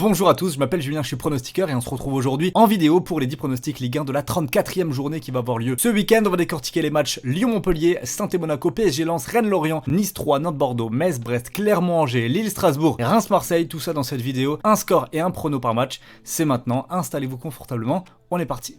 Bonjour à tous, je m'appelle Julien, je suis pronostiqueur et on se retrouve aujourd'hui en vidéo pour les 10 pronostics Ligue 1 de la 34e journée qui va avoir lieu ce week-end. On va décortiquer les matchs Lyon-Montpellier, Saint-Étienne-Monaco, PSG-Lens, Rennes-Lorient, Nice-3, Nantes-Bordeaux, Metz-Brest, Clermont-Angers, Lille-Strasbourg, Reims-Marseille, tout ça dans cette vidéo. Un score et un prono par match, c'est maintenant, installez-vous confortablement, on est parti.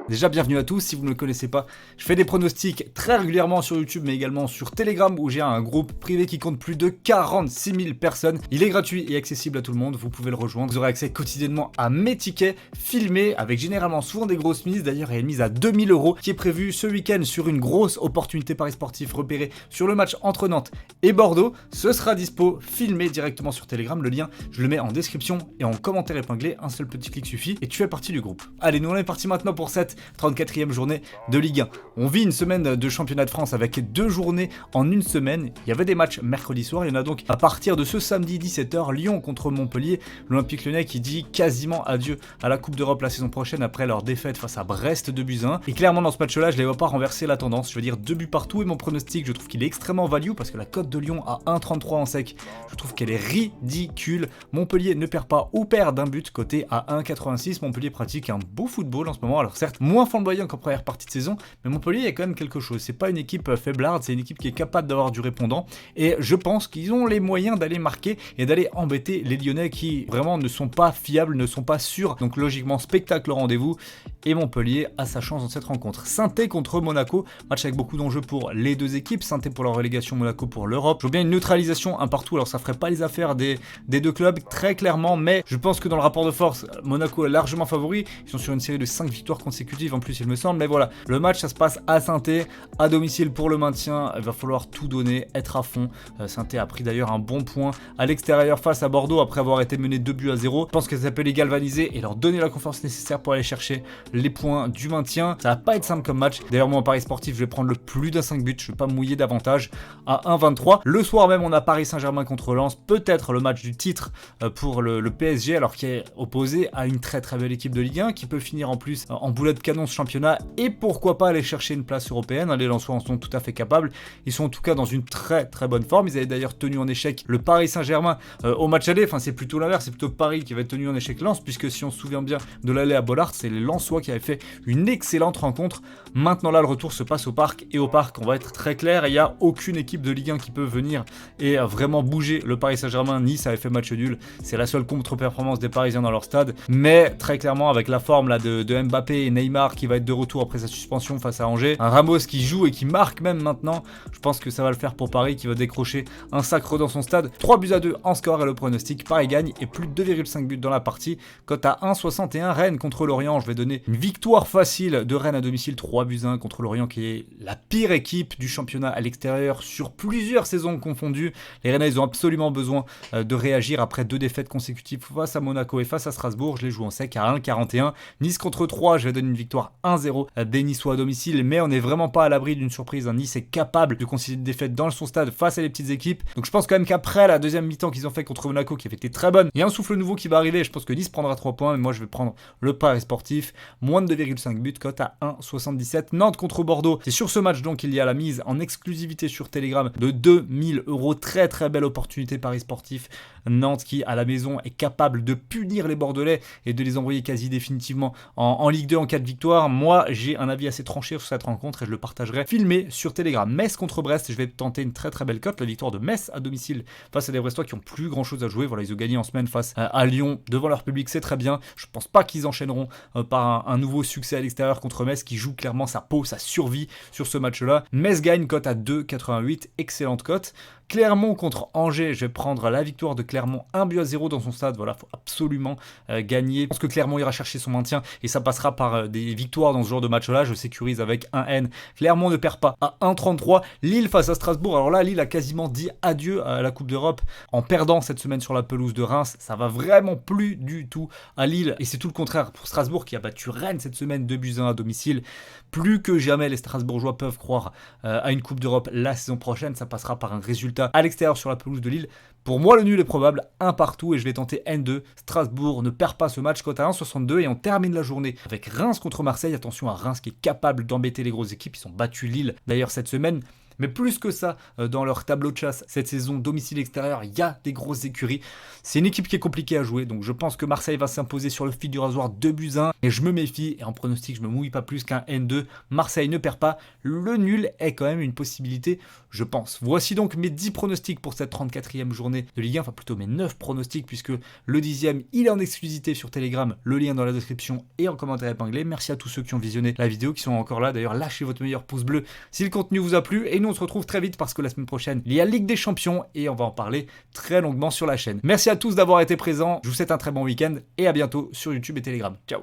Déjà bienvenue à tous, si vous ne me connaissez pas, je fais des pronostics très régulièrement sur YouTube mais également sur Telegram où j'ai un groupe privé qui compte plus de 46 000 personnes. Il est gratuit et accessible à tout le monde, vous pouvez le rejoindre. Vous aurez accès quotidiennement à mes tickets filmés avec généralement souvent des grosses mises. D'ailleurs il y a une mise à 2000 € qui est prévue ce week-end sur une grosse opportunité paris sportif repérée sur le match entre Nantes et Bordeaux. Ce sera dispo filmé directement sur Telegram, le lien je le mets en description et en commentaire épinglé, un seul petit clic suffit et tu fais partie du groupe. Allez, nous on est parti maintenant pour cette 34e journée de Ligue 1. On vit une semaine de championnat de France avec 2 journées en une semaine. Il y avait des matchs mercredi soir, il y en a donc à partir de ce samedi 17h, Lyon contre Montpellier. L'Olympique Lyonnais qui dit quasiment adieu à la Coupe d'Europe la saison prochaine après leur défaite face à Brest 2-1. Et clairement dans ce match-là, je ne les vois pas renverser la tendance. Je veux dire 2 buts partout et mon pronostic, je trouve qu'il est extrêmement value parce que la cote de Lyon à 1,33 en sec, je trouve qu'elle est ridicule. Montpellier ne perd pas ou perd d'un but côté à 1,86. Montpellier pratique un beau football en ce moment. Alors certes, moins flamboyant qu'en première partie de saison, mais Montpellier il y a quand même quelque chose. C'est pas une équipe faiblarde, c'est une équipe qui est capable d'avoir du répondant et je pense qu'ils ont les moyens d'aller marquer et d'aller embêter les Lyonnais qui vraiment ne sont pas fiables, ne sont pas sûrs. Donc logiquement spectacle au rendez-vous et Montpellier a sa chance dans cette rencontre. Saint-Étienne contre Monaco, match avec beaucoup d'enjeux pour les deux équipes. Saint-Étienne pour leur relégation, Monaco pour l'Europe. Je vois bien une neutralisation un partout, alors ça ferait pas les affaires des deux clubs très clairement, mais je pense que dans le rapport de force, Monaco est largement favori. Ils sont sur une série de 5 victoires consécutives en plus il me semble, mais voilà, le match ça se passe à Saint-Étienne, à domicile pour le maintien, il va falloir tout donner, être à fond. Saint-Étienne a pris d'ailleurs un bon point à l'extérieur face à Bordeaux après avoir été mené 2-0. Je pense que ça peut les galvaniser et leur donner la confiance nécessaire pour aller chercher les points du maintien. Ça va pas être simple comme match, d'ailleurs moi en paris sportif je vais prendre le plus d'un 5 buts, je vais pas mouiller davantage à 1,23. Le soir même on a Paris Saint-Germain contre Lens, peut-être le match du titre pour le PSG, alors qui est opposé à une très très belle équipe de Ligue 1 qui peut finir en plus en boulet de canon ce championnat et pourquoi pas aller chercher une place européenne. Les Lensois en sont tout à fait capables, ils sont en tout cas dans une très très bonne forme. Ils avaient d'ailleurs tenu en échec le Paris Saint-Germain au match aller, enfin c'est plutôt l'inverse, c'est plutôt Paris qui avait tenu en échec Lens, puisque si on se souvient bien de l'aller à Bollaert, c'est les Lensois qui avaient fait une excellente rencontre. Maintenant là le retour se passe au Parc et au Parc on va être très clair, il n'y a aucune équipe de Ligue 1 qui peut venir et vraiment bouger le Paris Saint-Germain. Nice avait fait match nul, c'est la seule contre-performance des Parisiens dans leur stade, mais très clairement avec la forme là de Mbappé et Neymar qui va être de retour après sa suspension face à Angers, un Ramos qui joue et qui marque même maintenant, je pense que ça va le faire pour Paris qui va décrocher un sacre dans son stade. 3-2 en score et le pronostic, Paris gagne et plus de 2,5 buts dans la partie, cote à 1,61. Rennes contre Lorient, je vais donner une victoire facile de Rennes à domicile, 3-1 contre Lorient qui est la pire équipe du championnat à l'extérieur sur plusieurs saisons confondues. Les Rennais ils ont absolument besoin de réagir après 2 défaites consécutives face à Monaco et face à Strasbourg. Je les joue en sec à 1,41. Nice contre 3, je vais donner une victoire 1-0 des Niçois à domicile, mais on n'est vraiment pas à l'abri d'une surprise. Nice est capable de concéder une défaite dans son stade face à les petites équipes, donc je pense quand même qu'après la deuxième mi-temps qu'ils ont fait contre Monaco qui avait été très bonne, il y a un souffle nouveau qui va arriver. Je pense que Nice prendra 3 points, mais moi je vais prendre le pari sportif, moins de 2,5 buts, cote à 1,77. Nantes contre Bordeaux, c'est sur ce match donc il y a la mise en exclusivité sur Telegram de 2000 €, très très belle opportunité pari sportif. Nantes qui à la maison est capable de punir les Bordelais et de les envoyer quasi définitivement en Ligue 2 en cas de victoire. Moi j'ai un avis assez tranché sur cette rencontre et je le partagerai filmé sur Telegram. Metz contre Brest, je vais tenter une très très belle cote, la victoire de Metz à domicile face à des Brestois qui ont plus grand chose à jouer. Voilà, ils ont gagné en semaine face à Lyon devant leur public, c'est très bien. Je pense pas qu'ils enchaîneront par un nouveau succès à l'extérieur contre Metz qui joue clairement sa peau, sa survie sur ce match là. Metz gagne, cote à 2,88, excellente cote. Clermont contre Angers, je vais prendre la victoire de Clermont 1-0 dans son stade. Voilà, il faut absolument gagner. Je pense que Clermont ira chercher son maintien et ça passera par des victoires dans ce genre de match-là. Je sécurise avec 1N. Clermont ne perd pas à 1,33. Lille face à Strasbourg. Alors là, Lille a quasiment dit adieu à la Coupe d'Europe en perdant cette semaine sur la pelouse de Reims. Ça va vraiment plus du tout à Lille et c'est tout le contraire pour Strasbourg qui a battu Rennes cette semaine 2-1 à domicile. Plus que jamais, les Strasbourgeois peuvent croire à une Coupe d'Europe la saison prochaine. Ça passera par un résultat à l'extérieur sur la pelouse de Lille. Pour moi, le nul est probable, un partout et je vais tenter N2. Strasbourg ne perd pas ce match, cote à 1,62 et on termine la journée avec Reims contre Marseille. Attention à Reims qui est capable d'embêter les grosses équipes, ils ont battu Lille d'ailleurs cette semaine. Mais plus que ça, dans leur tableau de chasse, cette saison domicile-extérieur, il y a des grosses écuries. C'est une équipe qui est compliquée à jouer, donc je pense que Marseille va s'imposer sur le fil du rasoir 2-1. Et je me méfie, et en pronostic, je me mouille pas plus qu'un N2. Marseille ne perd pas. Le nul est quand même une possibilité, je pense. Voici donc mes 10 pronostics pour cette 34e journée de Ligue 1, enfin plutôt mes 9 pronostics, puisque le 10e, il est en exclusivité sur Telegram, le lien dans la description et en commentaire épinglé. Merci à tous ceux qui ont visionné la vidéo, qui sont encore là. D'ailleurs, lâchez votre meilleur pouce bleu si le contenu vous a plu. Et nous, on se retrouve très vite parce que la semaine prochaine, il y a Ligue des Champions et on va en parler très longuement sur la chaîne. Merci à tous d'avoir été présents. Je vous souhaite un très bon week-end et à bientôt sur YouTube et Telegram. Ciao.